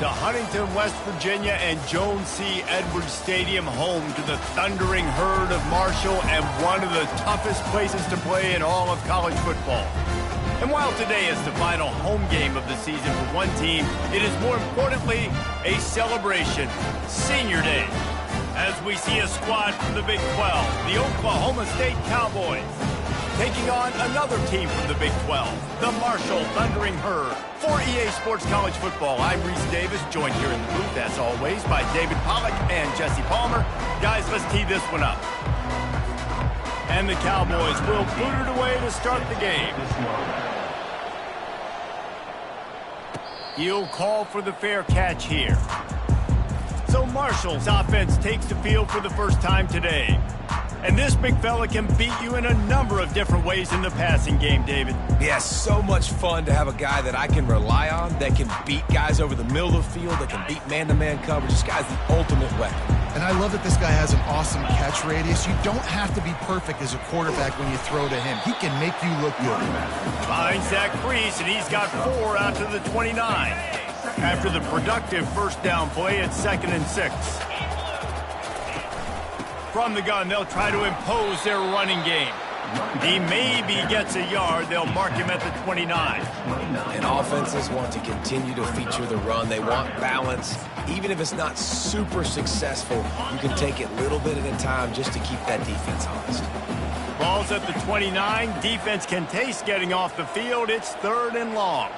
to Huntington, West Virginia and Jones C. Edwards Stadium, home to the Thundering Herd of Marshall and one of the toughest places to play in all of college football. And while today is the final home game of the season for one team, it is more importantly a celebration, Senior Day, as we see a squad from the Big 12, the Oklahoma State Cowboys, taking on another team from the Big 12, the Marshall Thundering Herd. For EA Sports College Football, I'm Reese Davis, joined here in the booth, as always, by David Pollack and Jesse Palmer. Guys, let's tee this one up. And the Cowboys will boot it away to start the game. He'll call for the fair catch here. So Marshall's offense takes the field for the first time today. And this big fella can beat you in a number of different ways in the passing game, David. Yeah, so much fun to have a guy that I can rely on, that can beat guys over the middle of the field, that can beat man-to-man coverage. This guy's the ultimate weapon. And I love that this guy has an awesome catch radius. You don't have to be perfect as a quarterback when you throw to him. He can make you look good. Behind Zach Priest, and he's got 4 out to the 29. After the productive first down play at 2nd and 6. From the gun, they'll try to impose their running game. He maybe gets a yard. They'll mark him at the 29. And offenses want to continue to feature the run. They want balance. Even if it's not super successful, you can take it little bit at a time just to keep that defense honest. Ball's at the 29. Defense can taste getting off the field. It's 3rd and long.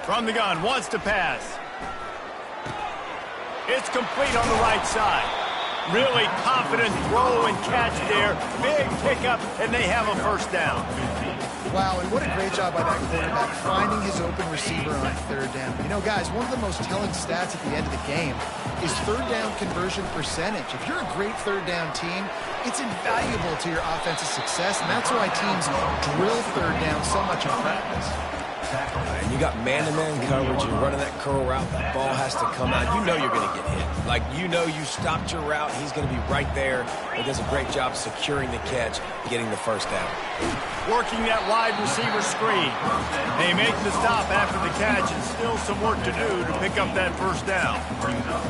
From the gun, wants to pass. It's complete on the right side. Really confident throw and catch there. Big pickup, and they have a first down. Wow, and what a great job by that quarterback finding his open receiver on 3rd down. You know, guys, one of the most telling stats at the end of the game is 3rd down conversion percentage. If you're a great 3rd down team, it's invaluable to your offensive success, and that's why teams drill 3rd down so much in practice. And you got man-to-man coverage. You're running that curl route. The ball has to come out. You know you're going to get hit. Like, you know you stopped your route. He's going to be right there. He does a great job securing the catch, getting the first down. Working that wide receiver screen. They make the stop after the catch, and still some work to do to pick up that first down.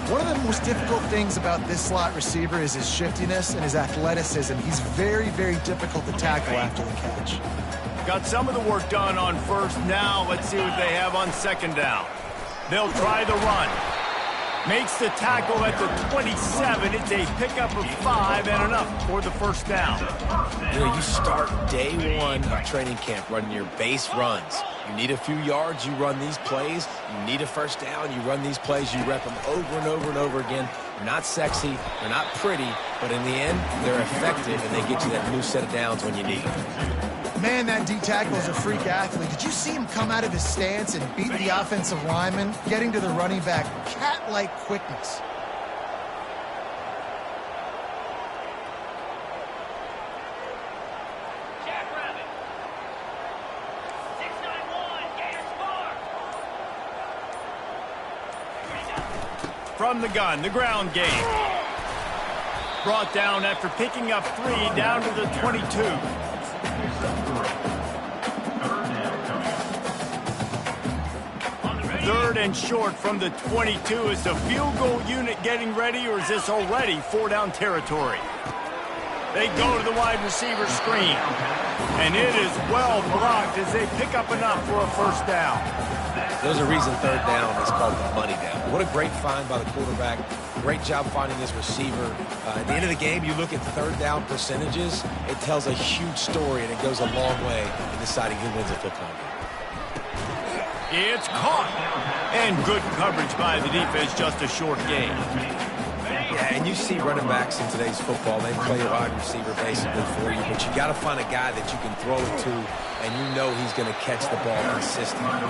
One of the most difficult things about this slot receiver is his shiftiness and his athleticism. He's very, very difficult to tackle after the catch. Got some of the work done on first. Now let's see what they have on 2nd down. They'll try the run. Makes the tackle at the 27. It's a pickup of 5 and enough for the first down. You know, you start day 1 of training camp running your base runs. You need a few yards, you run these plays. You need a first down, you run these plays. You rep them over and over and over again. They're not sexy, they're not pretty, but in the end, they're effective, and they get you that new set of downs when you need them. Man, that D-tackle is a freak athlete. Did you see him come out of his stance and beat the offensive lineman, getting to the running back? Cat-like quickness. Jackrabbit. 691, Gators Park. From the gun, the ground game. Brought down after picking up 3 down to the 22. 3rd and short from the 22. Is the field goal unit getting ready, or is this already 4-down territory? They go to the wide receiver screen. And it is well blocked as they pick up enough for a first down. There's a reason 3rd down is called the money down. What a great find by the quarterback. Great job finding his receiver. At the end of the game, you look at 3rd down percentages. It tells a huge story, and it goes a long way in deciding who wins a football game. It's caught. And good coverage by the defense, just a short gain. Yeah, and you see running backs in today's football, they play a wide receiver basically for you, but you got to find a guy that you can throw it to, and you know he's going to catch the ball consistently.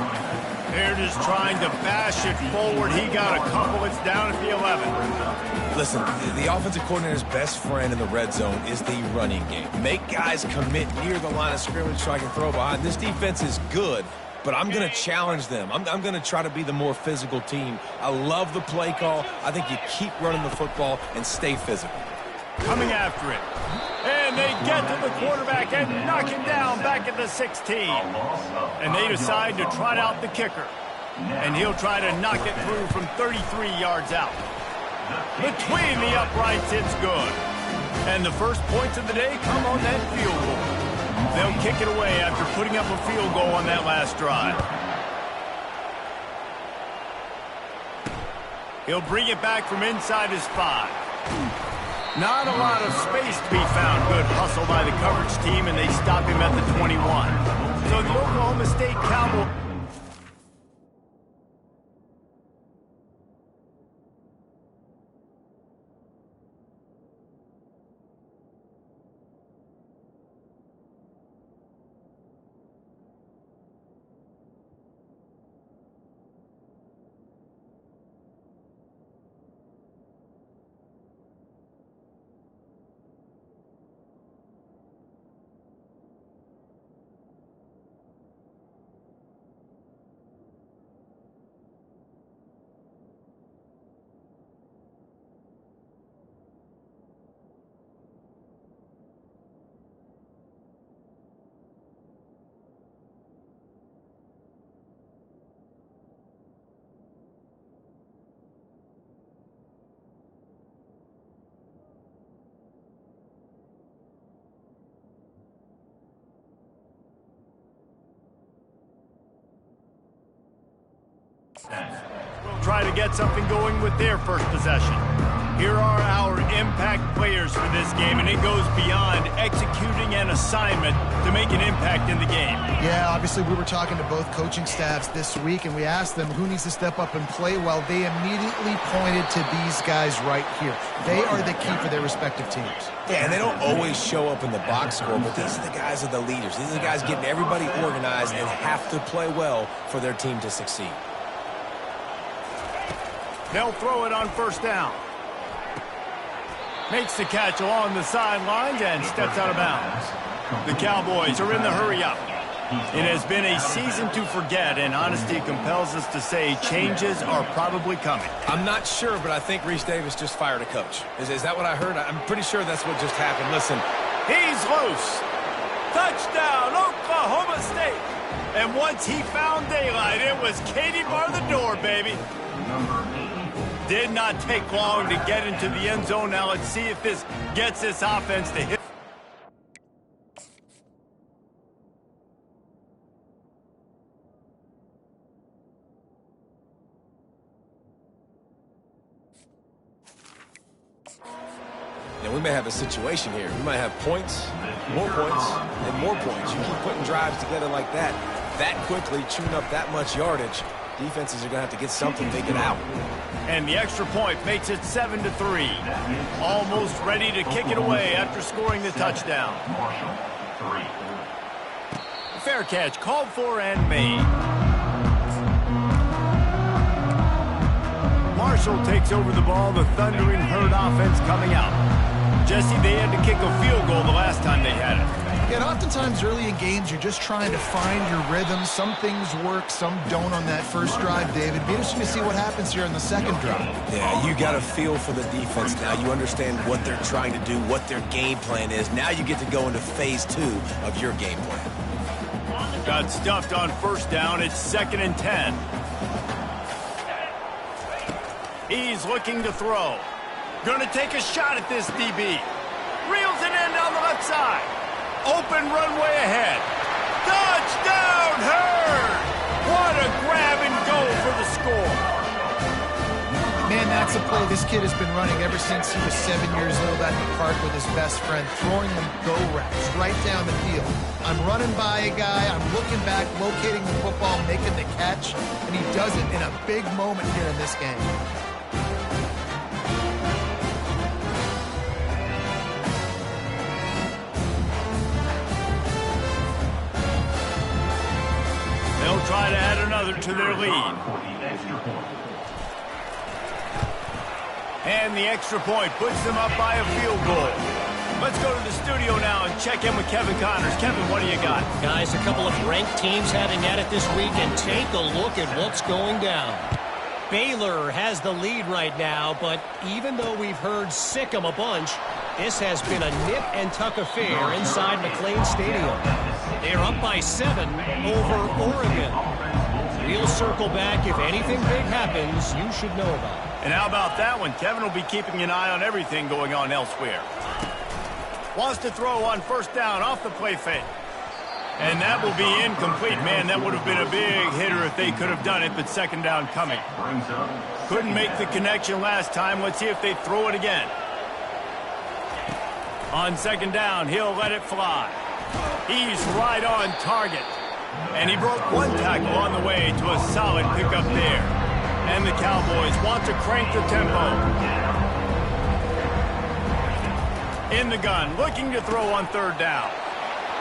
They're just trying to bash it forward. He got a couple. It's down at the 11. Listen, the offensive coordinator's best friend in the red zone is the running game. Make guys commit near the line of scrimmage so I can throw behind. This defense is good, but I'm going to challenge them. I'm going to try to be the more physical team. I love the play call. I think you keep running the football and stay physical. Coming after it. And they get to the quarterback and knock him down back at the 16. And they decide to trot out the kicker. And he'll try to knock it through from 33 yards out. Between the uprights, it's good. And the first points of the day come on that field goal. They'll kick it away after putting up a field goal on that last drive. He'll bring it back from inside his 5. Not a lot of space to be found. Good hustle by the coverage team, and they stop him at the 21. So the Oklahoma State Cowboys... try to get something going with their first possession. Here are our impact players for this game, and it goes beyond executing an assignment to make an impact in the game. Yeah, obviously we were talking to both coaching staffs this week, and we asked them who needs to step up and play well. They immediately pointed to these guys right here. They are the key for their respective teams. Yeah, and they don't always show up in the box score, but these are the guys that are the leaders. These are the guys getting everybody organized and have to play well for their team to succeed. They'll throw it on first down. Makes the catch along the sidelines and steps out of bounds. The Cowboys are in the hurry-up. It has been a season to forget, and honesty compels us to say changes are probably coming. I'm not sure, but I think Reese Davis just fired a coach. Is that what I heard? I'm pretty sure that's what just happened. Listen. He's loose. Touchdown, Oklahoma State. And once he found daylight, it was Katie bar the door, baby. Did not take long to get into the end zone. Now let's see if this gets this offense to hit. Now, we may have a situation here. We might have points, and more points. You keep putting drives together like that quickly, chewing up that much yardage. Defenses are going to have to get something figured out. And the extra point makes it 7-3. Almost ready to kick it away after scoring the touchdown. Fair catch called for and made. Marshall takes over the ball. The Thundering Herd offense coming out. Jesse, they had to kick a field goal the last time they had it. Yeah, and oftentimes early in games, you're just trying to find your rhythm. Some things work, some don't on that first drive, David. Be interesting to see what happens here in the second drive. Yeah, you got a feel for the defense now. You understand what they're trying to do, what their game plan is. Now you get to go into phase 2 of your game plan. Got stuffed on first down. It's 2nd and 10. He's looking to throw. Gonna take a shot at this DB. Reels it in down the left side. Open runway ahead. Touchdown, Herd! What a grab and go for the score. Man, that's a play this kid has been running ever since he was 7 years old at the park with his best friend, throwing them go routes right down the field. I'm running by a guy, I'm looking back, locating the football, making the catch, and he does it in a big moment here in this game. They'll try to add another to their lead. And the extra point puts them up by a field goal. Let's go to the studio now and check in with Kevin Connors. Kevin, what do you got? Guys, a couple of ranked teams having at it this week, and take a look at what's going down. Baylor has the lead right now, but even though we've heard sick 'em a bunch, This has been a nip-and-tuck affair inside McLean Stadium. They're up by 7 over Oregon. We'll circle back. If anything big happens, you should know about it. And how about that one? Kevin will be keeping an eye on everything going on elsewhere. Wants to throw on first down off the play fake. And that will be incomplete. Man, that would have been a big hitter if they could have done it, but second down coming. Couldn't make the connection last time. Let's see if they throw it again. On second down, he'll let it fly. He's right on target. And he broke one tackle on the way to a solid pickup there. And the Cowboys want to crank the tempo. In the gun, looking to throw on third down.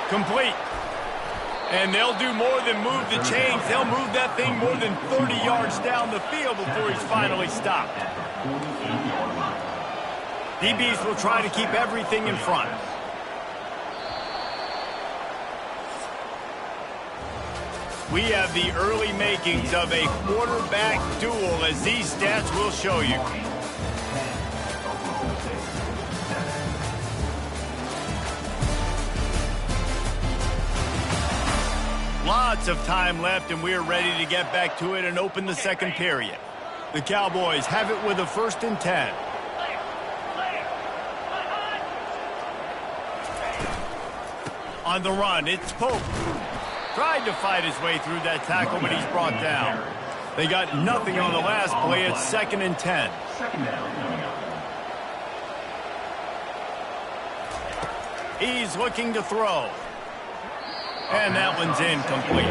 Complete. And they'll do more than move the chains. They'll move that thing more than 30 yards down the field before he's finally stopped. DBs will try to keep everything in front. We have the early makings of a quarterback duel, as these stats will show you. Lots of time left, and we're ready to get back to it and open the second period. The Cowboys have it with a 1st and 10. On the run, it's Pope. Tried to fight his way through that tackle, but he's brought down. They got nothing on the last play. It's 2nd and 10. He's looking to throw. And that one's incomplete.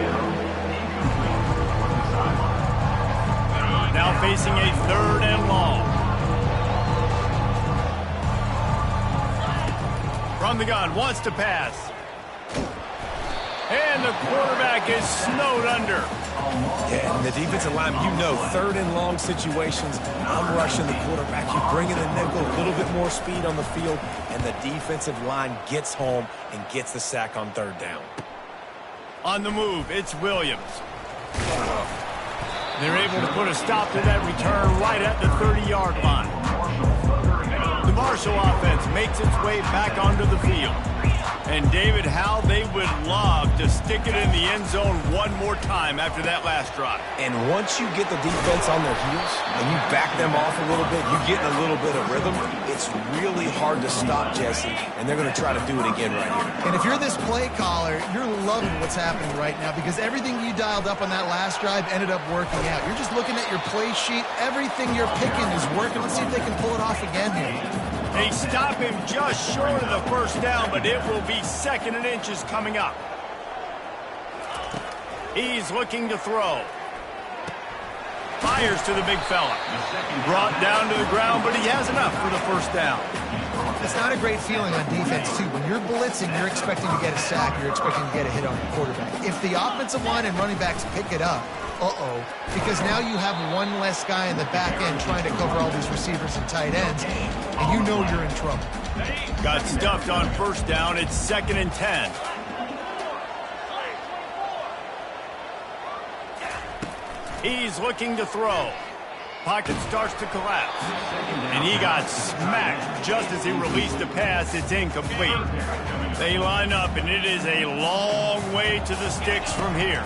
Now facing a 3rd and long. From the gun, wants to pass. And the quarterback is snowed under. Yeah, and the defensive line, 3rd and long situations, I'm rushing the quarterback. You bring in the nickel, a little bit more speed on the field, and the defensive line gets home and gets the sack on 3rd down. On the move, it's Williams. They're able to put a stop to that return right at the 30-yard line. The Marshall offense makes its way back onto the field. And, David, how they would love to stick it in the end zone one more time after that last drive. And once you get the defense on their heels and you back them off a little bit, you get in a little bit of rhythm, it's really hard to stop, Jesse, and they're going to try to do it again right here. And if you're this play caller, you're loving what's happening right now because everything you dialed up on that last drive ended up working out. You're just looking at your play sheet. Everything you're picking is working. Let's see if they can pull it off again here. They stop him just short of the first down, but it will be 2nd and inches coming up. He's looking to throw. Fires to the big fella. Brought down to the ground, but he has enough for the first down. It's not a great feeling on defense, too. When you're blitzing, you're expecting to get a sack. You're expecting to get a hit on the quarterback. If the offensive line and running backs pick it up, because now you have one less guy in the back end trying to cover all these receivers and tight ends, and you know you're in trouble. Got stuffed on first down. It's 2nd and 10. He's looking to throw. Pocket starts to collapse. And he got smacked just as he released the pass. It's incomplete. They line up, and it is a long way to the sticks from here.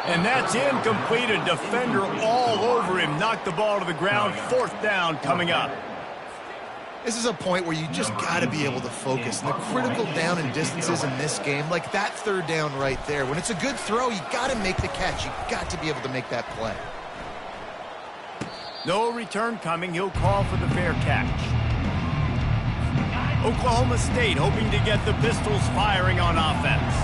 And that's incomplete. A defender all over him. Knocked the ball to the ground. 4th down coming up. This is a point where you just got to be able to focus. And the critical down and distances in this game, like that 3rd down right there, when it's a good throw, you got to make the catch. You got to be able to make that play. No return coming. He'll call for the fair catch. Oklahoma State hoping to get the Pistols firing on offense.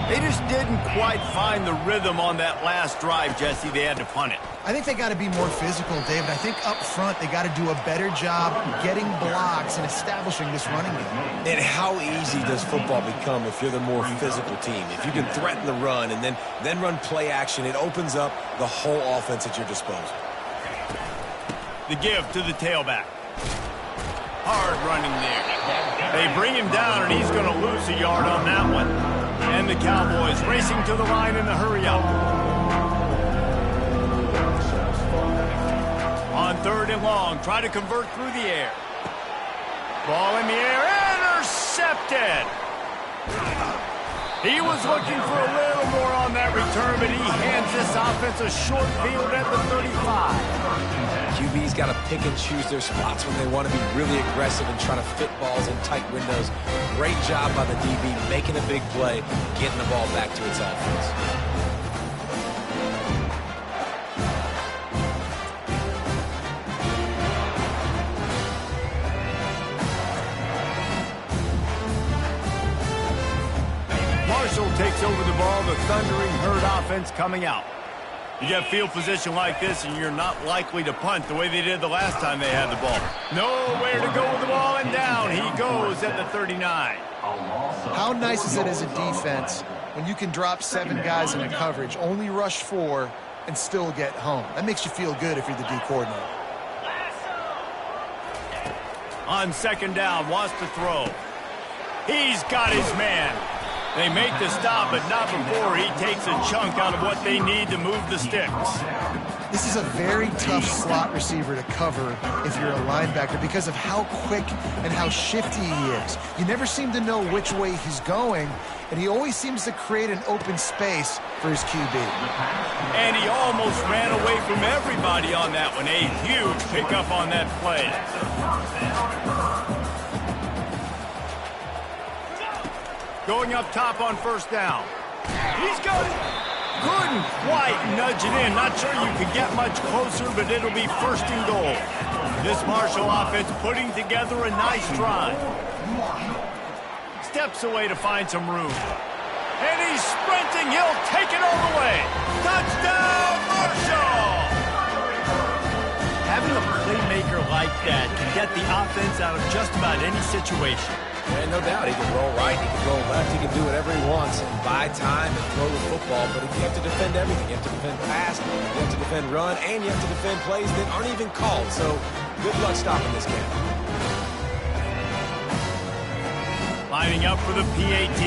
They just didn't quite find the rhythm on that last drive, Jesse. They had to punt it. I think they got to be more physical, David. I think up front they got to do a better job getting blocks and establishing this running game. And how easy does football become if you're the more physical team? If you can threaten the run and then run play action, it opens up the whole offense at your disposal. The give to the tailback. Hard running there. They bring him down, and he's going to lose a yard on that one. And the Cowboys racing to the line in the hurry-up. On 3rd and long. Try to convert through the air. Ball in the air. Intercepted. He was looking for a little more on that return, but he hands this offense a short field at the 35. QB's got to pick and choose their spots when they want to be really aggressive and try to fit balls in tight windows. Great job by the DB making a big play, getting the ball back to its offense. Marshall takes over the ball, the Thundering Herd offense coming out. You get field position like this, and you're not likely to punt the way they did the last time they had the ball. Nowhere to go with the ball, and down he goes at the 39. How nice is it as a defense when you can drop 7 guys in a coverage, only rush 4, and still get home? That makes you feel good if you're the D coordinator. On 2nd down, wants to throw. He's got his man. They make the stop, but not before he takes a chunk out of what they need to move the sticks. This is a very tough slot receiver to cover if you're a linebacker because of how quick and how shifty he is. You never seem to know which way he's going, and he always seems to create an open space for his QB. And he almost ran away from everybody on that one. A huge pickup on that play. Going up top on 1st down. He's got it. Couldn't quite nudge it in. Not sure you could get much closer, but it'll be 1st and goal. This Marshall offense putting together a nice drive. Steps away to find some room. And he's sprinting. He'll take it all the way. Touchdown, Marshall! Having a playmaker like that can get the offense out of just about any situation. And no doubt, he can roll right, he can roll left, he can do whatever he wants and buy time and throw the football. But if you have to defend everything, you have to defend pass, you have to defend run, and you have to defend plays that aren't even called. So good luck stopping this game. Lining up for the PAT.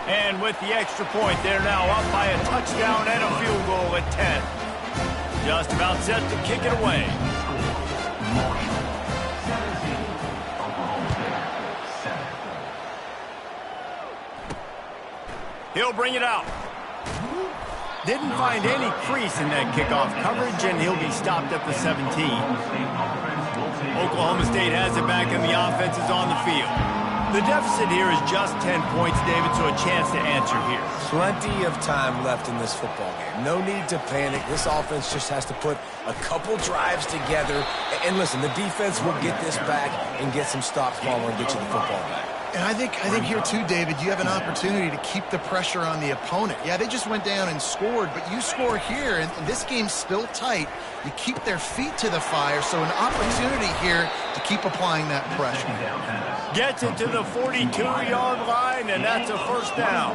And with the extra point, they're now up by a touchdown and a field goal at 10. Just about set to kick it away. He'll bring it out. Didn't find any crease in that kickoff coverage, and he'll be stopped at the 17. Oklahoma State has it back, and the offense is on the field. The deficit here is just 10 points, David, so a chance to answer here. Plenty of time left in this football game. No need to panic. This offense just has to put a couple drives together. And listen, the defense will get this back and get some stops following and get you the football back. And I think here too, David, you have an opportunity to keep the pressure on the opponent. Yeah, they just went down and scored, but you score here, and this game's still tight. You keep their feet to the fire, so an opportunity here to keep applying that pressure. Gets it to the 42-yard line, and that's a 1st down.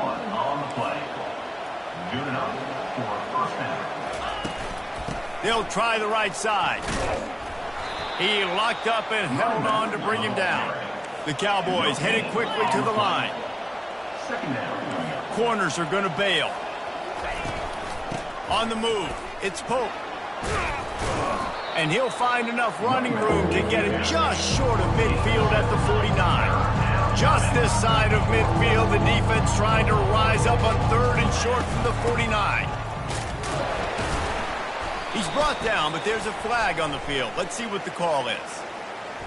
They'll try the right side. He locked up and held on to bring him down. The Cowboys headed quickly to the line. Corners are going to bail. On the move, it's Pope. And he'll find enough running room to get it just short of midfield at the 49. Just this side of midfield, the defense trying to rise up on 3rd and short from the 49. He's brought down, but there's a flag on the field. Let's see what the call is.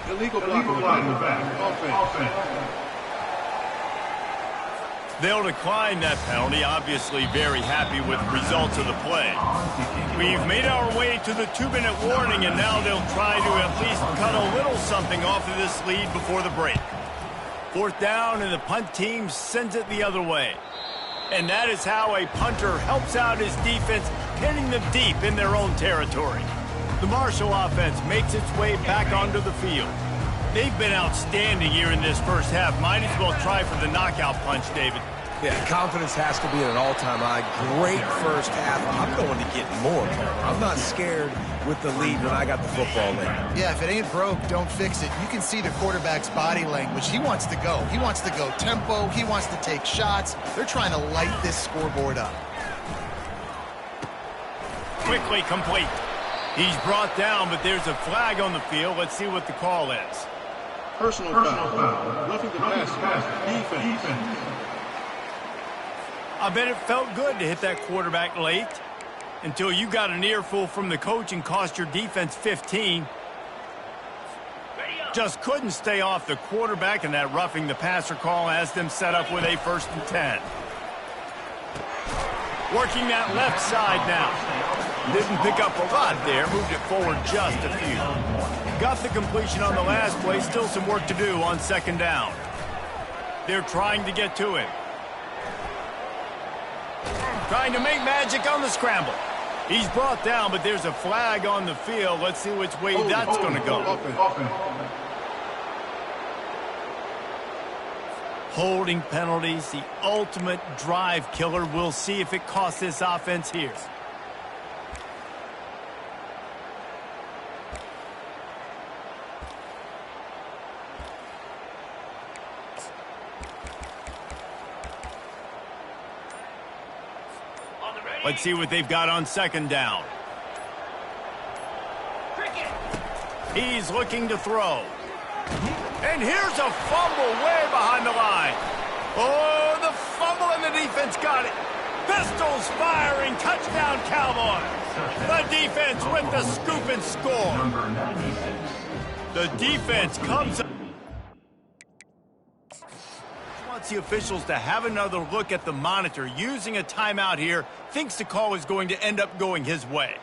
Illegal block in the back. Offense. They'll decline that penalty, obviously very happy with the results of the play. We've made our way to the 2-minute warning, and now they'll try to at least cut a little something off of this lead before the break. 4th down, and the punt team sends it the other way. And that is how a punter helps out his defense, pinning them deep in their own territory. The Marshall offense makes its way back onto the field. They've been outstanding here in this first half. Might as well try for the knockout punch, David. Yeah, confidence has to be at an all-time high. Great first half. I'm going to get more. I'm not scared with the lead when I got the football in. Yeah, if it ain't broke, don't fix it. You can see the quarterback's body language. He wants to go. He wants to go tempo. He wants to take shots. They're trying to light this scoreboard up. quickly complete. He's brought down, but there's a flag on the field. Let's see what the call is. Personal foul. Roughing the passer. Defense. I bet it felt good to hit that quarterback late until you got an earful from the coach and cost your defense 15. Just couldn't stay off the quarterback, and that roughing the passer call has them set up with a 1st and 10. Working that left side now. Didn't pick up a lot there, moved it forward just a few. Got the completion on the last play, still some work to do on 2nd down. They're trying to get to him. Trying to make magic on the scramble. He's brought down, but there's a flag on the field. Let's see which way that's going to go. Holding penalties, the ultimate drive killer. We'll see if it costs this offense here. Let's see what they've got on 2nd down. He's looking to throw. And here's a fumble way behind the line. Oh, the fumble and the defense got it. Pistols firing, touchdown Cowboys. The defense with the scoop and score. The defense comes up. Wants the officials to have another look at the monitor. Using a timeout here, thinks the call is going to end up going his way.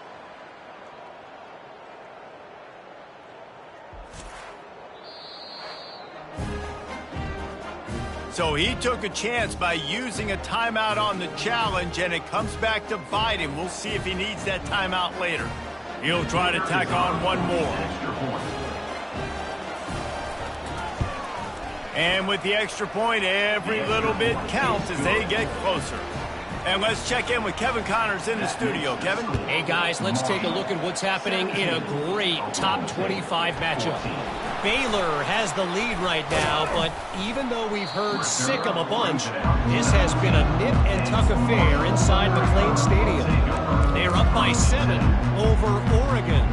So he took a chance by using a timeout on the challenge, and it comes back to bite him. We'll see if he needs that timeout later. He'll try to tack on one more. And with the extra point, every little bit counts as they get closer. And let's check in with Kevin Connors in the studio. Kevin? Hey, guys, let's take a look at what's happening in a great top 25 matchup. Baylor has the lead right now, but even though we've heard sick of a bunch, this has been a nip-and-tuck affair inside McLean Stadium. They're up by 7 over Oregon.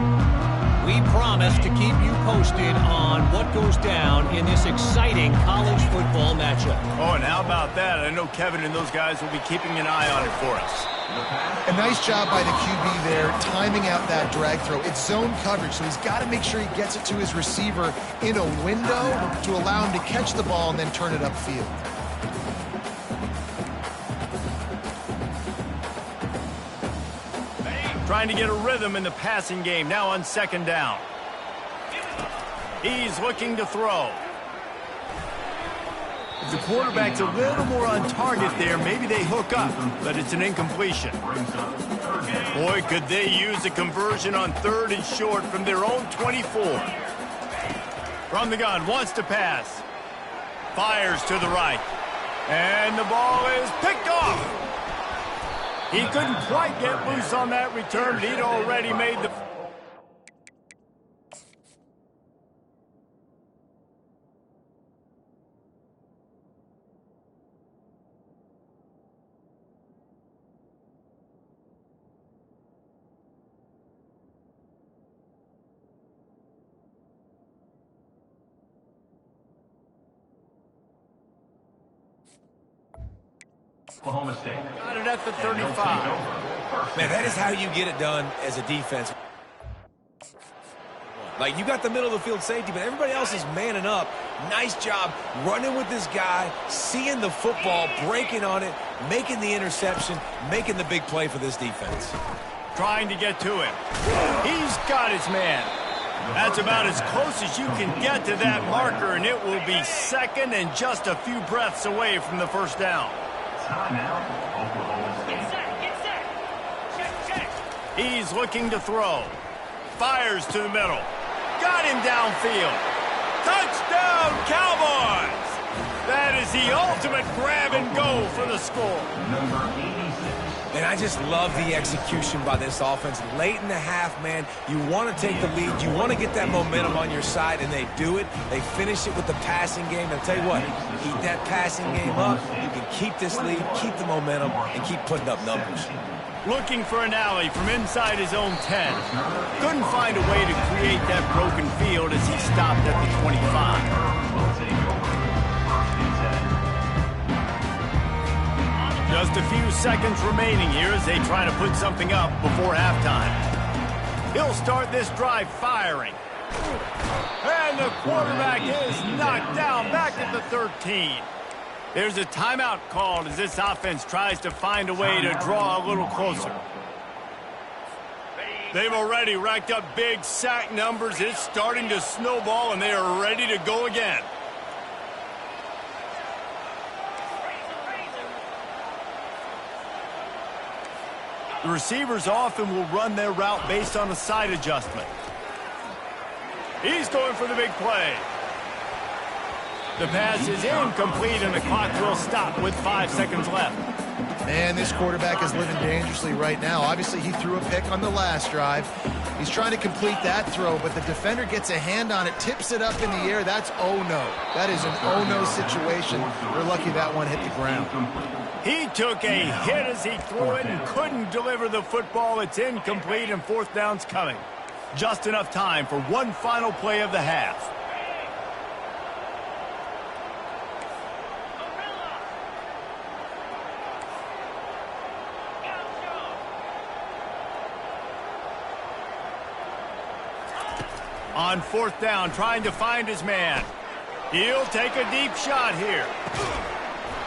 We promise to keep you posted on what goes down in this exciting college football matchup. Oh, and how about that? I know Kevin and those guys will be keeping an eye on it for us. A nice job by the QB there, timing out that drag throw. It's zone coverage, so he's got to make sure he gets it to his receiver in a window to allow him to catch the ball and then turn it upfield. Trying to get a rhythm in the passing game, now on 2nd down. He's looking to throw. If the quarterback's a little more on target there, maybe they hook up, but it's an incompletion. Boy, could they use a conversion on 3rd and short from their own 24. From the gun, wants to pass. Fires to the right. And the ball is picked off. He couldn't quite get loose on that return, but he'd already made the... Oklahoma State. Got it at the 35. Man, that is how you get it done as a defense. Like, you got the middle of the field safety, but everybody else is manning up. Nice job running with this guy, seeing the football, breaking on it, making the interception, making the big play for this defense. Trying to get to him. He's got his man. That's about as close as you can get to that marker, and it will be 2nd and just a few breaths away from the 1st down. Get set. Check. He's looking to throw. Fires to the middle. Got him downfield. Touchdown, Cowboys! That is the ultimate grab and go for the score. And I just love the execution by this offense. Late in the half, man, you want to take the lead. You want to get that momentum on your side, and they do it. They finish it with the passing game. And I'll tell you what, keep that passing game up. You can keep this lead, keep the momentum, and keep putting up numbers. Looking for an alley from inside his own 10. Couldn't find a way to create that broken field as he stopped at the 25. Just a few seconds remaining here as they try to put something up before halftime. He'll start this drive firing. And the quarterback is knocked down back at the 13. There's a timeout called as this offense tries to find a way to draw a little closer. They've already racked up big sack numbers. It's starting to snowball, and they are ready to go again. The receivers often will run their route based on a side adjustment. He's going for the big play. The pass is incomplete, and the clock will stop with 5 seconds left. Man, this quarterback is living dangerously right now. Obviously, he threw a pick on the last drive. He's trying to complete that throw, but the defender gets a hand on it, tips it up in the air. That's oh-no. That is an oh-no situation. We're lucky that one hit the ground. He took a hit as he threw it and couldn't deliver the football. It's incomplete, and fourth down's coming. Just enough time for one final play of the half. On fourth down, trying to find his man. He'll take a deep shot here.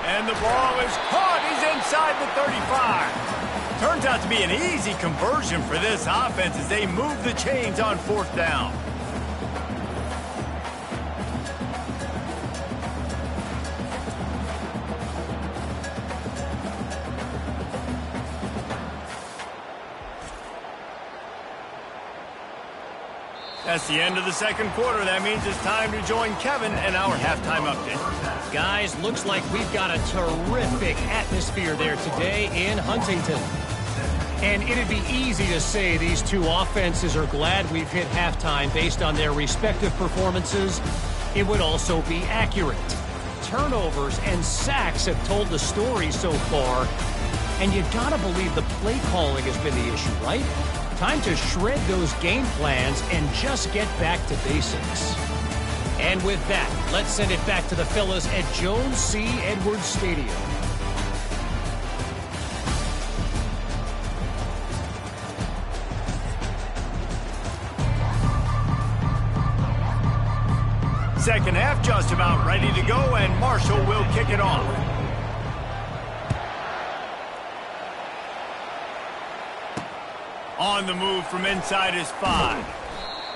And the ball is caught. He's inside the 35. Turns out to be an easy conversion for this offense as they move the chains on fourth down. That's the end of the second quarter. That means it's time to join Kevin and our halftime update. Guys, looks like we've got a terrific atmosphere there today in Huntington. And it'd be easy to say these two offenses are glad we've hit halftime based on their respective performances. It would also be accurate. Turnovers and sacks have told the story so far. And you gotta believe the play calling has been the issue, right? Time to shred those game plans and just get back to basics. And with that, let's send it back to the fellas at Jones C. Edwards Stadium. Second half just about ready to go, and Marshall will kick it off. On the move from inside his 5.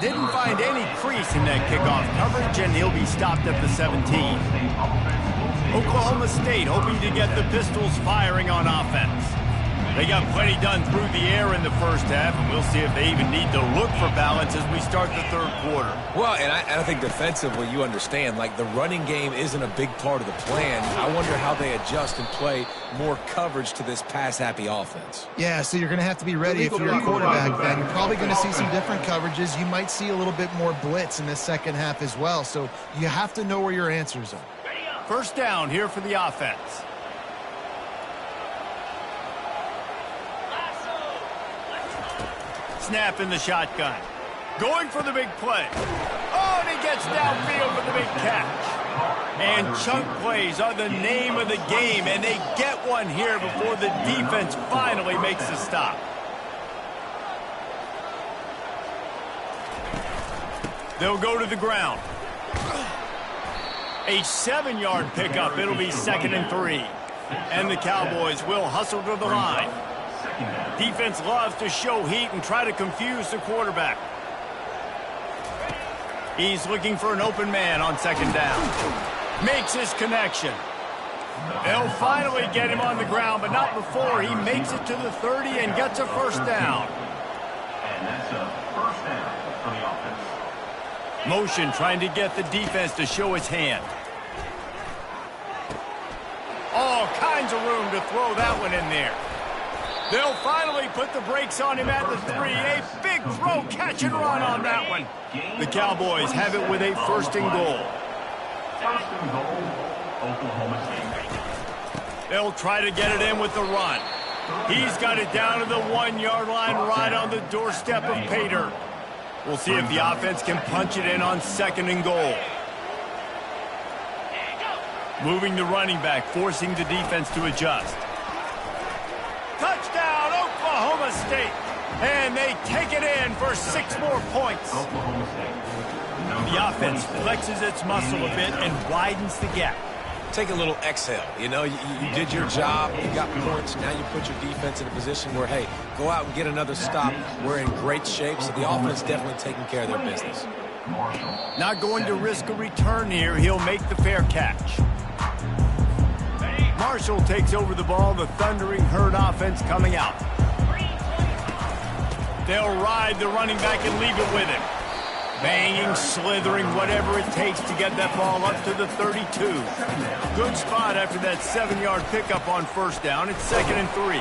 Didn't find any crease in that kickoff coverage, and he'll be stopped at the 17. Oklahoma State hoping to get the Pistols firing on offense. They got plenty done through the air in the first half, and we'll see if they even need to look for balance as we start the third quarter. Well, and I think defensively, you understand, like the running game isn't a big part of the plan. I wonder how they adjust and play more coverage to this pass-happy offense. Yeah, so you're going to have to be ready if you're a quarterback then. You're probably going to see some different coverages. You might see a little bit more blitz in the second half as well, so you have to know where your answers are. First down here for the offense. Snap in the shotgun. Going for the big play. Oh, and he gets downfield for the big catch. And chunk plays are the name of the game, and they get one here before the defense finally makes the stop. They'll go to the ground. A 7-yard pickup. It'll be 2nd and 3. And the Cowboys will hustle to the line. Defense loves to show heat and try to confuse the quarterback. He's looking for an open man on 2nd down. Makes his connection. They'll finally get him on the ground, but not before he makes it to the 30 and gets a first down. And that's a first down for the offense. Motion trying to get the defense to show its hand. All kinds of room to throw that one in there. They'll finally put the brakes on him at the 3. A big throw, catch and run on that one. The Cowboys have it with a 1st and goal. 1st and goal, Oklahoma State. They'll try to get it in with the run. He's got it down to the 1-yard line right on the doorstep of Pater. We'll see if the offense can punch it in on 2nd and goal. Moving the running back, forcing the defense to adjust. Touchdown, Oklahoma State. And they take it in for 6 more points. The offense flexes its muscle a bit and widens the gap. Take a little exhale. You know, you did your job. You got points. Now you put your defense in a position where, hey, go out and get another stop. We're in great shape, so the offense definitely taking care of their business. Not going to risk a return here. He'll make the fair catch. Marshall takes over the ball. The Thundering Herd offense coming out. They'll ride the running back and leave it with him. Banging, slithering, whatever it takes to get that ball up to the 32. Good spot after that 7-yard pickup on 1st down. It's 2nd and 3.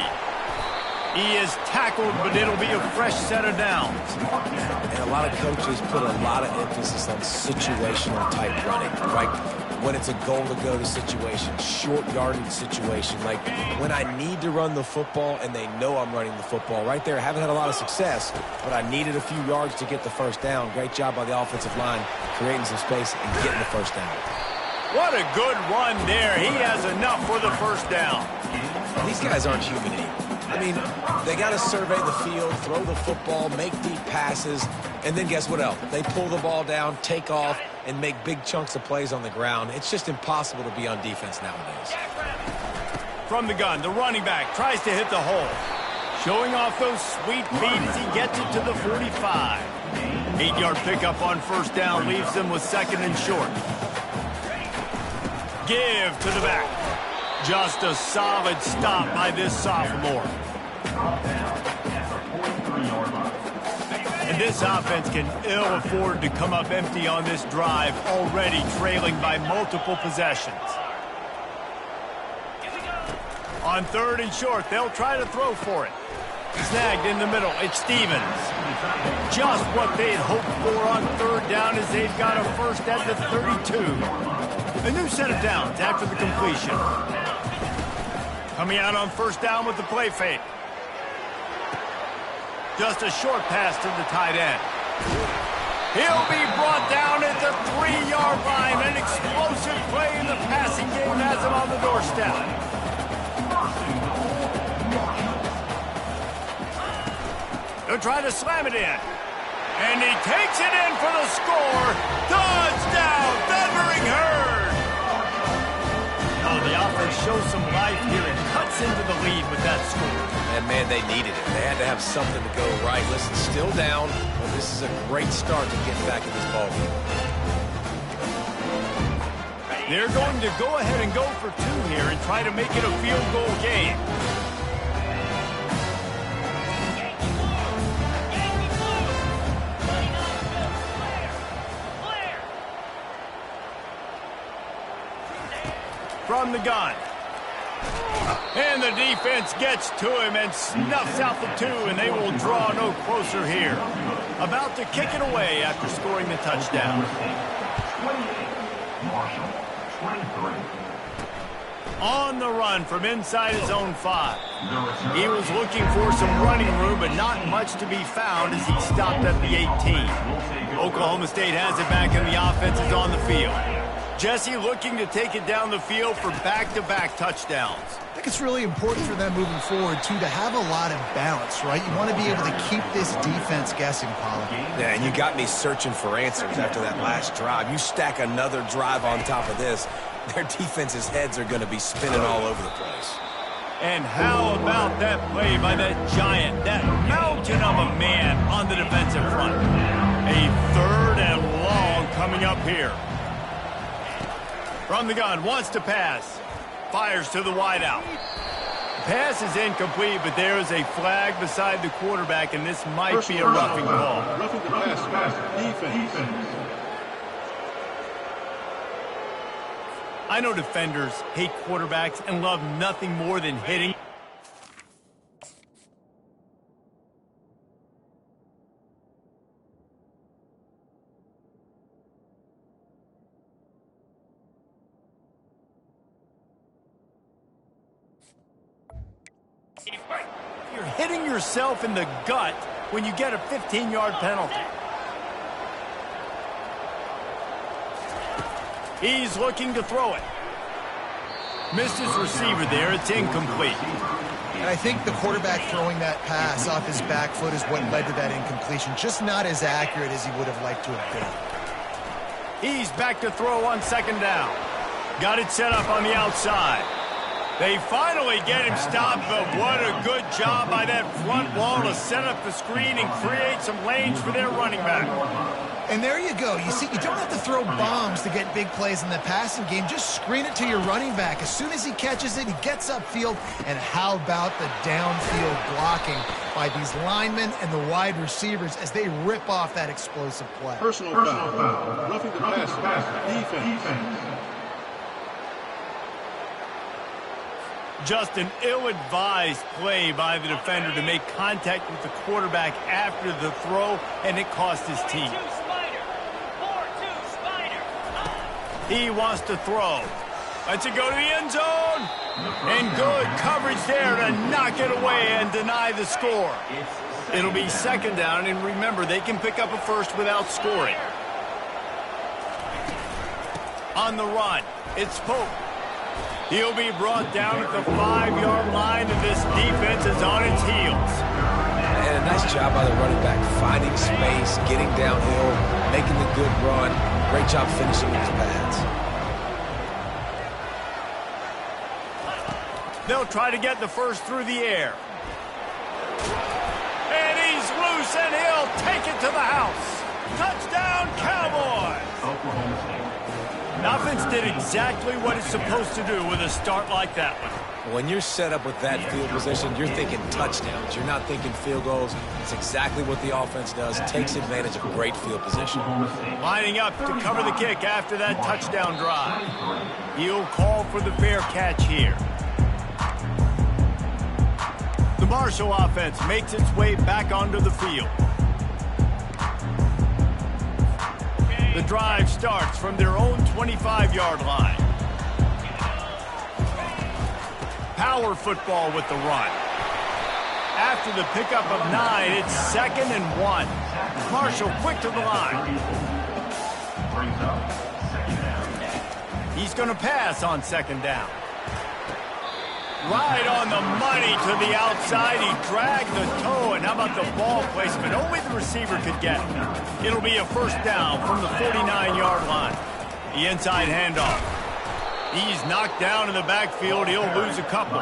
He is tackled, but it'll be a fresh set of downs. And a lot of coaches put a lot of emphasis on situational type running, right? When it's a goal-to-go situation, short yardage situation, like when I need to run the football and they know I'm running the football. Right there, haven't had a lot of success, but I needed a few yards to get the 1st down. Great job by the offensive line, creating some space and getting the 1st down. What a good run there. He has enough for the 1st down. These guys aren't human anymore. I mean, they got to survey the field, throw the football, make deep passes, and then guess what else? They pull the ball down, take off, and make big chunks of plays on the ground. It's just impossible to be on defense nowadays. From the gun, the running back tries to hit the hole. Showing off those sweet feet as he gets it to the 45. 8-yard pickup on 1st down leaves them with 2nd and short. Give to the back. Just a solid stop by this sophomore. And this offense can ill afford to come up empty on this drive, already trailing by multiple possessions. On 3rd and short, they'll try to throw for it. Snagged in the middle, it's Stevens. Just what they'd hoped for on 3rd down as they've got a 1st at the 32. A new set of downs after the completion. Coming out on 1st down with the play fake. Just a short pass to the tight end. He'll be brought down at the 3-yard line. An explosive play in the passing game has him on the doorstep. They'll try to slam it in. And he takes it in for the score. Touchdown, Thundering Herd! Oh, the offense shows some life here and cuts into the lead with that score. And, man, they needed it. They had to have something to go right. Listen, still down, but this is a great start to get back in this ballgame. They're going to go ahead and go for 2 here and try to make it a field goal game. From the gun. And the defense gets to him and snuffs out the 2, and they will draw no closer here. About to kick it away after scoring the touchdown. On the run from inside his own 5. He was looking for some running room, but not much to be found as he stopped at the 18. Oklahoma State has it back, and the offense is on the field. Jesse looking to take it down the field for back-to-back touchdowns. I think it's really important for them moving forward, too, to have a lot of balance, right? You want to be able to keep this defense guessing, Pollard. Yeah, and you got me searching for answers after that last drive. You stack another drive on top of this, their defense's heads are going to be spinning all over the place. And how about that play by that giant, that mountain of a man on the defensive front? A 3rd and long coming up here. From the gun, wants to pass. Fires to the wideout. Pass is incomplete, but there is a flag beside the quarterback, and this might be a roughing call. Roughing the pass, defense. I know defenders hate quarterbacks and love nothing more than hitting. You're hitting yourself in the gut when you get a 15-yard penalty. He's looking to throw it. Missed his receiver there. It's incomplete. And I think the quarterback throwing that pass off his back foot is what led to that incompletion. Just not as accurate as he would have liked to have been. He's back to throw on second down. Got it set up on the outside. They finally get him stopped, but what a good job by that front wall to set up the screen and create some lanes for their running back. And there you go. You see, you don't have to throw bombs to get big plays in the passing game. Just screen it to your running back. As soon as he catches it, he gets upfield. And how about the downfield blocking by these linemen and the wide receivers as they rip off that explosive play? Personal foul. Roughing the passer. Defense. Just an ill-advised play by the defender to make contact with the quarterback after the throw, and it cost his team. He wants to throw. Lets it go to the end zone. And good coverage there to knock it away and deny the score. It'll be second down, and remember, they can pick up a first without scoring. On the run, it's Pope. He'll be brought down at the 5-yard line, and this defense is on its heels. And a nice job by the running back, finding space, getting downhill, making the good run. Great job finishing with his pads. They'll try to get the first through the air. And he's loose, and he'll take it to the house. Touchdown, Cowboys! Oklahoma State. Offense did exactly what it's supposed to do with a start like that one. When you're set up with that field position, you're thinking touchdowns. You're not thinking field goals. It's exactly what the offense does. Takes advantage of great field position. Lining up to cover the kick after that touchdown drive. He'll call for the fair catch here. The Marshall offense makes its way back onto the field. The drive starts from their own 25-yard line. Power football with the run. After the pickup of 9, it's 2nd and 1. Marshall quick to the line. Brings up second down. He's going to pass on second down. Right on the money to the outside. He dragged the toe, and how about the ball placement? Only the receiver could get it. It'll be a first down from the 49-yard line. The inside handoff. He's knocked down in the backfield. He'll lose a couple.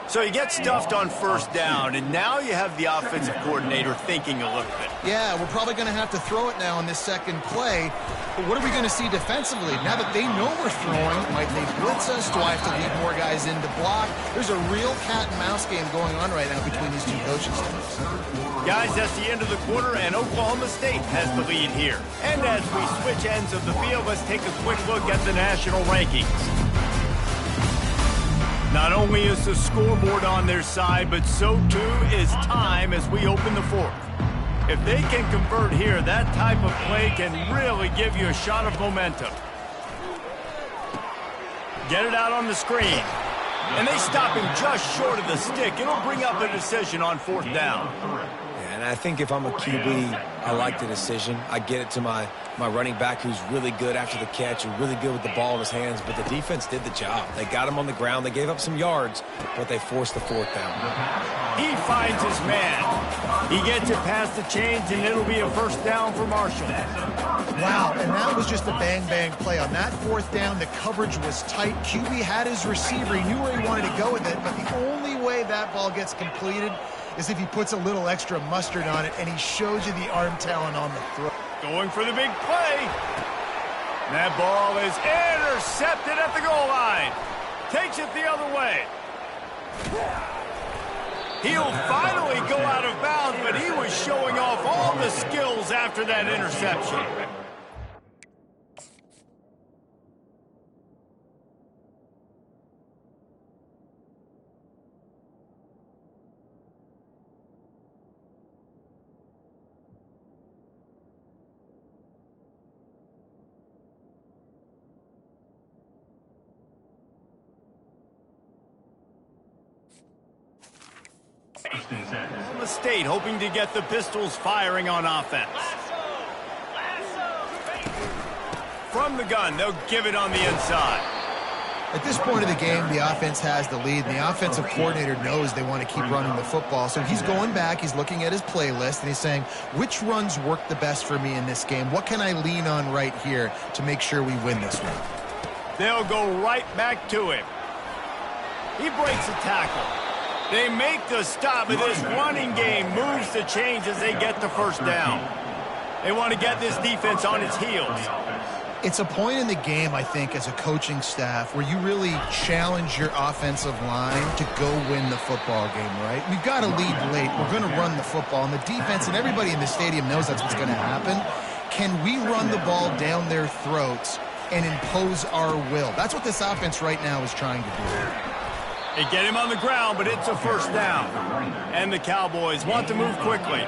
So you get stuffed on first down, and now you have the offensive coordinator thinking a little bit. Yeah, we're probably going to have to throw it now in this second play. But what are we going to see defensively? Now that they know we're throwing, might they blitz us? Do I have to lead more guys in to block? There's a real cat-and-mouse game going on right now between these two coaching staffs. Guys, that's the end of the quarter, and Oklahoma State has the lead here. And as we switch ends of the field, let's take a quick look at the national rankings. Not only is the scoreboard on their side, but so too is time as we open the fourth. If they can convert here, that type of play can really give you a shot of momentum. Get it out on the screen. And they stop him just short of the stick. It'll bring up a decision on fourth down. And I think if I'm a QB, I like the decision. I get it to my running back who's really good after the catch and really good with the ball in his hands, but the defense did the job. They got him on the ground. They gave up some yards, but they forced the fourth down. He finds his man. He gets it past the chains, and it'll be a first down for Marshall. Wow, and that was just a bang-bang play. On that fourth down, the coverage was tight. QB had his receiver. He knew where he wanted to go with it, but the only way that ball gets completed is if he puts a little extra mustard on it, and he shows you the arm talent on the throw. Going for the big play. That ball is intercepted at the goal line. Takes it the other way. He'll finally go out of bounds, but he was showing off all the skills after that interception. First and 10. The State hoping to get the Pistols firing on offense. From the gun, they'll give it on the inside. At this point of the game, the offense has the lead, and the offensive coordinator knows they want to keep running the football. So he's going back, he's looking at his playlist, and he's saying, which runs work the best for me in this game? What can I lean on right here to make sure we win this one? They'll go right back to him. He breaks a tackle. They make the stop, and this running game moves the chains as they get the first down. They want to get this defense on its heels. It's a point in the game, I think, as a coaching staff where you really challenge your offensive line to go win the football game, right? We've got to lead late. We're going to run the football. And the defense and everybody in the stadium knows that's what's going to happen. Can we run the ball down their throats and impose our will? That's what this offense right now is trying to do. They get him on the ground, but it's a first down. And the Cowboys want to move quickly.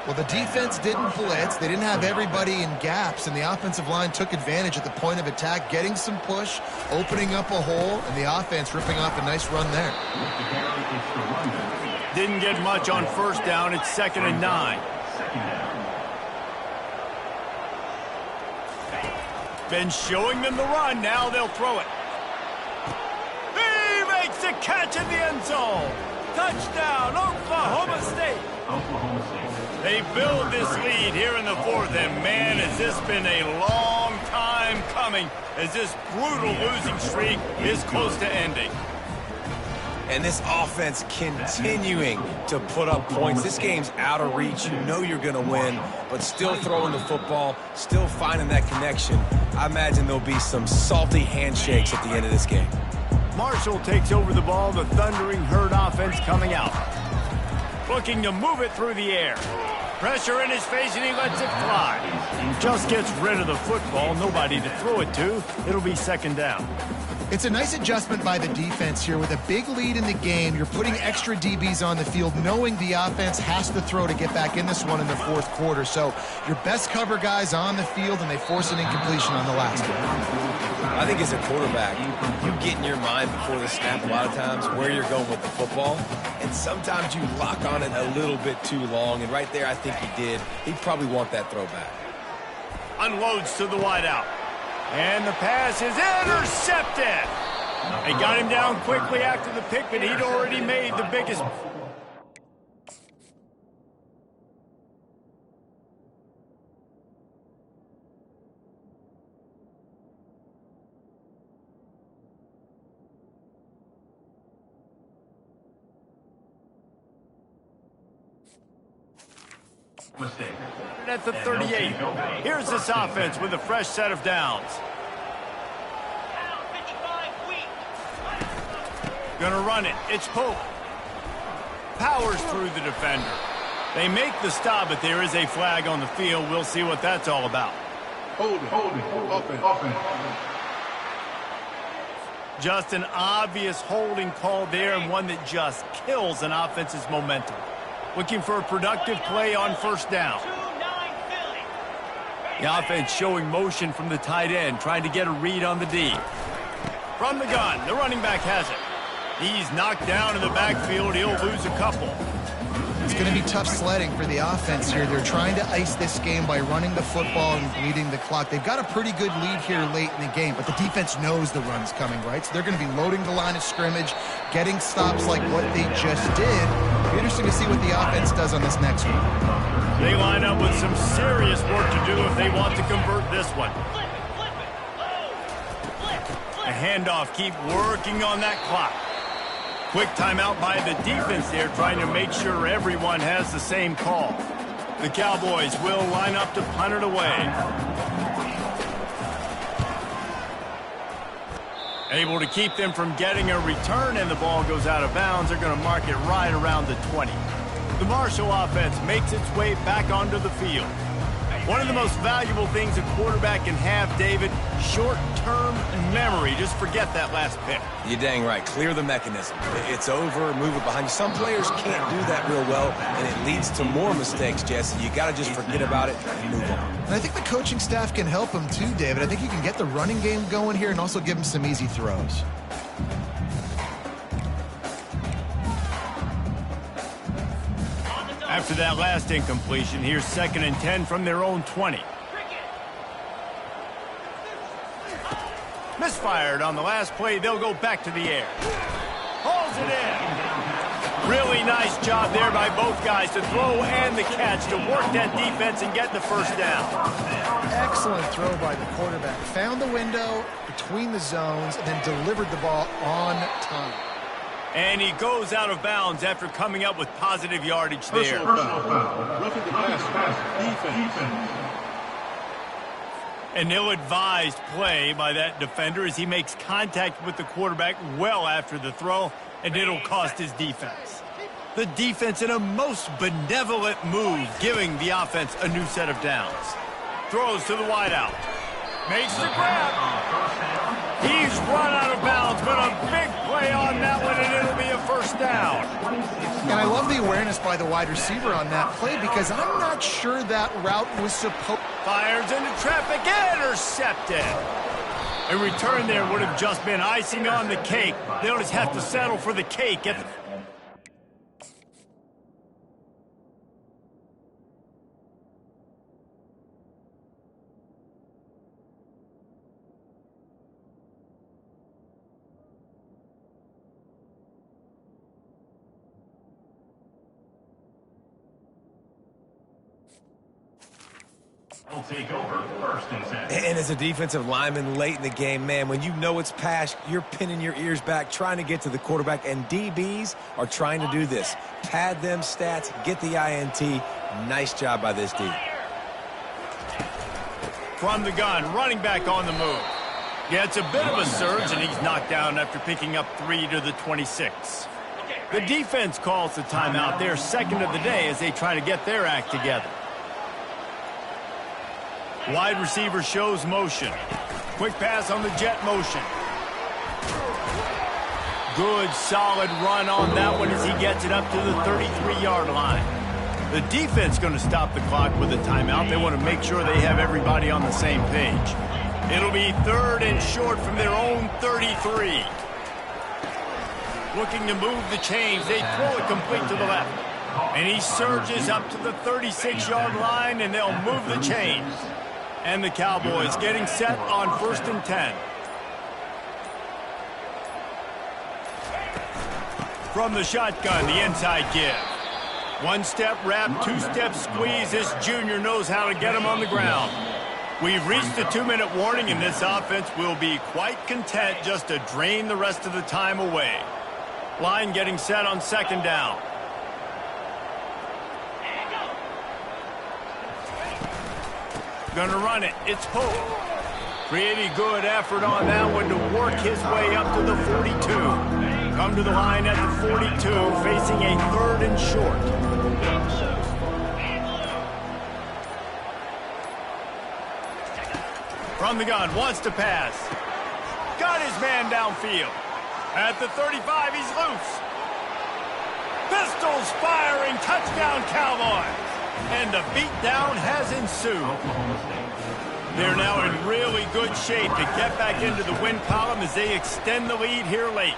Well, the defense didn't blitz. They didn't have everybody in gaps, and the offensive line took advantage at the point of attack, getting some push, opening up a hole, and the offense ripping off a nice run there. Didn't get much on first down. It's 2nd and 9. Been showing them the run. Now they'll throw it. He makes a catch in the end zone. Touchdown, Oklahoma State. They build this lead here in the fourth, and man, has this been a long time coming as this brutal losing streak is close to ending. And this offense continuing to put up points. This game's out of reach. You know you're going to win, but still throwing the football, still finding that connection. I imagine there'll be some salty handshakes at the end of this game. Marshall takes over the ball, the Thundering Herd offense coming out. Looking to move it through the air. Pressure in his face, and he lets it fly. Just gets rid of the football, nobody to throw it to. It'll be 2nd down. It's a nice adjustment by the defense here. With a big lead in the game, you're putting extra DBs on the field, knowing the offense has to throw to get back in this one in the fourth quarter. So your best cover guys on the field, and they force an incompletion on the last one. I think as a quarterback, you get in your mind before the snap a lot of times where you're going with the football, and sometimes you lock on it a little bit too long, and right there I think he did. He'd probably want that throwback. Unloads to the wideout. And the pass is intercepted. They got him down quickly after the pick, but he'd already made the biggest... Mistake. At the 38. Here's this offense with a fresh set of downs. Gonna run it. It's Pope. Powers through the defender. They make the stop, but there is a flag on the field. We'll see what that's all about. Holding. Offense. Just an obvious holding call there, and one that just kills an offense's momentum. Looking for a productive play on first down. The offense showing motion from the tight end, trying to get a read on the D. From the gun, the running back has it. He's knocked down in the backfield. He'll lose a couple. It's going to be tough sledding for the offense here. They're trying to ice this game by running the football and bleeding the clock. They've got a pretty good lead here late in the game, but the defense knows the run's coming, right? So they're going to be loading the line of scrimmage, getting stops like what they just did. It'll be interesting to see what the offense does on this next one. They line up with some serious work to do if they want to convert this one. A handoff, keep working on that clock. Quick timeout by the defense there, trying to make sure everyone has the same call. The Cowboys will line up to punt it away. Able to keep them from getting a return, and the ball goes out of bounds. They're going to mark it right around the 20. The Marshall offense makes its way back onto the field. One of the most valuable things a quarterback can have, David, short-term memory. Just forget that last pick. You're dang right. Clear the mechanism. It's over, move it behind you. Some players can't do that real well, and it leads to more mistakes, Jesse. You got to just forget about it and move on. And I think the coaching staff can help him too, David. I think he can get the running game going here and also give him some easy throws. After that last incompletion, here's 2nd and 10 from their own 20. Misfired on the last play. They'll go back to the air. Hauls it in. Really nice job there by both guys to throw and the catch to work that defense and get the first down. Excellent throw by the quarterback. Found the window between the zones and then delivered the ball on time. And he goes out of bounds after coming up with positive yardage there. Personal foul. Roughing the passer. Defense. An ill-advised play by that defender as he makes contact with the quarterback well after the throw, and it'll cost his defense. The defense in a most benevolent move, giving the offense a new set of downs. Throws to the wideout. Makes the grab. He's run out of bounds, but a big play on that one, and it'll be a first down. And I love the awareness by the wide receiver on that play because I'm not sure that route was supposed... Fires into traffic, intercepted. A return there would have just been icing on the cake. They'll just have to settle for the cake at the... Will take over 1st and 10. And as a defensive lineman late in the game, man, when you know it's pass, you're pinning your ears back, trying to get to the quarterback, and DBs are trying to do this. Pad them stats, get the INT. Nice job by this D. From the gun, running back on the move. Yeah, it's a bit of a surge, and he's knocked down after picking up 3 to the 26. The defense calls the timeout. They're 2nd of the day as they try to get their act together. Wide receiver shows motion. Quick pass on the jet motion. Good, solid run on that one as he gets it up to the 33-yard line. The defense going to stop the clock with a timeout. They want to make sure they have everybody on the same page. It'll be 3rd and short from their own 33. Looking to move the chains. They throw it complete to the left. And he surges up to the 36-yard line, and they'll move the chains. And the Cowboys getting set on 1st and 10. From the shotgun, the inside give. 1-step wrap, 2-step squeeze. This junior knows how to get him on the ground. We've reached the 2-minute warning, and this offense will be quite content just to drain the rest of the time away. Line getting set on 2nd down. Gonna run it. It's Hope. Pretty good effort on that one to work his way up to the 42. Come to the line at the 42, facing a 3rd and short. From the gun, wants to pass. Got his man downfield. At the 35, he's loose. Pistols firing, touchdown Cowboys. And the beatdown has ensued. They're now in really good shape to get back into the win column as they extend the lead here late.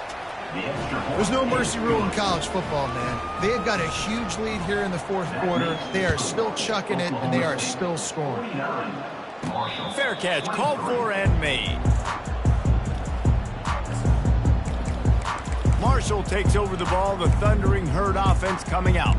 There's no mercy rule in college football, man. They have got a huge lead here in the 4th quarter. They are still chucking it, and they are still scoring. Fair catch, called for and made. Marshall takes over the ball, the Thundering Herd offense coming out.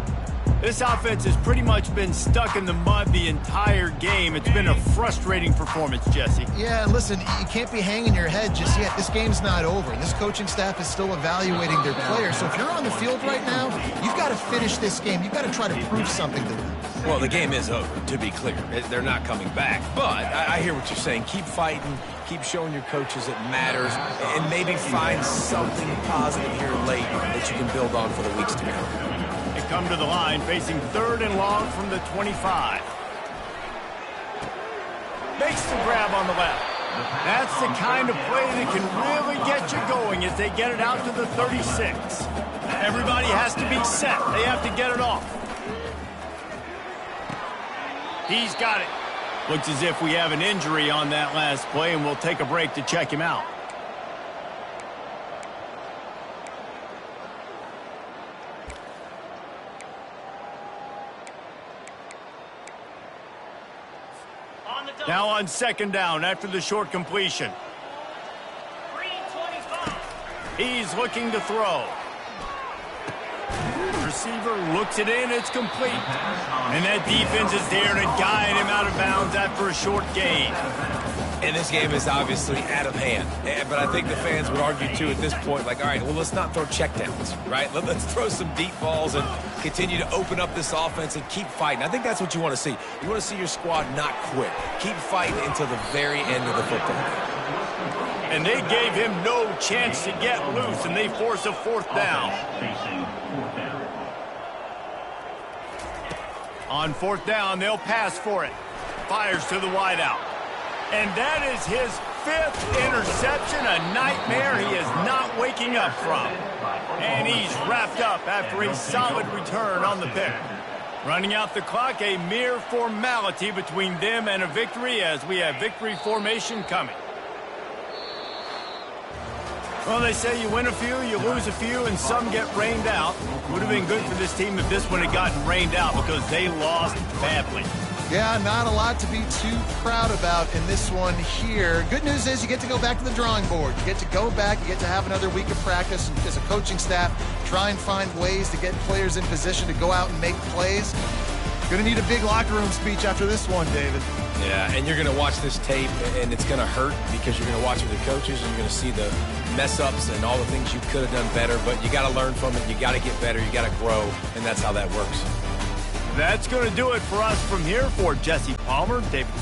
This offense has pretty much been stuck in the mud the entire game. It's been a frustrating performance, Jesse. Yeah, and listen, you can't be hanging your head just yet. This game's not over. This coaching staff is still evaluating their players. So if you're on the field right now, you've got to finish this game. You've got to try to prove something to them. Well, the game is over, to be clear. They're not coming back. But I hear what you're saying. Keep fighting. Keep showing your coaches it matters. And maybe find something positive here late that you can build on for the weeks to come. They come to the line, facing 3rd and long from the 25. Makes the grab on the left. That's the kind of play that can really get you going as they get it out to the 36. Everybody has to be set. They have to get it off. He's got it. Looks as if we have an injury on that last play, and we'll take a break to check him out. Now on second down after the short completion. 3:25. He's looking to throw. Receiver looks it in. It's complete. And that defense is there to guide him out of bounds after a short gain. And this game is obviously out of hand. But I think the fans would argue, too, at this point, like, all right, well, let's not throw checkdowns, right? Let's throw some deep balls and continue to open up this offense and keep fighting. I think that's what you want to see. You want to see your squad not quit. Keep fighting until the very end of the football game. And they gave him no chance to get loose, and they force a fourth down. On fourth down, they'll pass for it. Fires to the wideout. And that is his 5th interception, a nightmare he is not waking up from. And he's wrapped up after a solid return on the pick. Running out the clock, a mere formality between them and a victory as we have victory formation coming. Well, they say you win a few, you lose a few, and some get rained out. Would have been good for this team if this one had gotten rained out because they lost badly. Yeah, not a lot to be too proud about in this one here. Good news is you get to go back to the drawing board. You get to go back, you get to have another week of practice as a coaching staff, try and find ways to get players in position to go out and make plays. Going to need a big locker room speech after this one, David. Yeah, and you're going to watch this tape, and it's going to hurt because you're going to watch it with the coaches, and you're going to see the mess-ups and all the things you could have done better, but you got to learn from it. You got to get better. You got to grow, and that's how that works. That's going to do it for us from here. For Jesse Palmer, David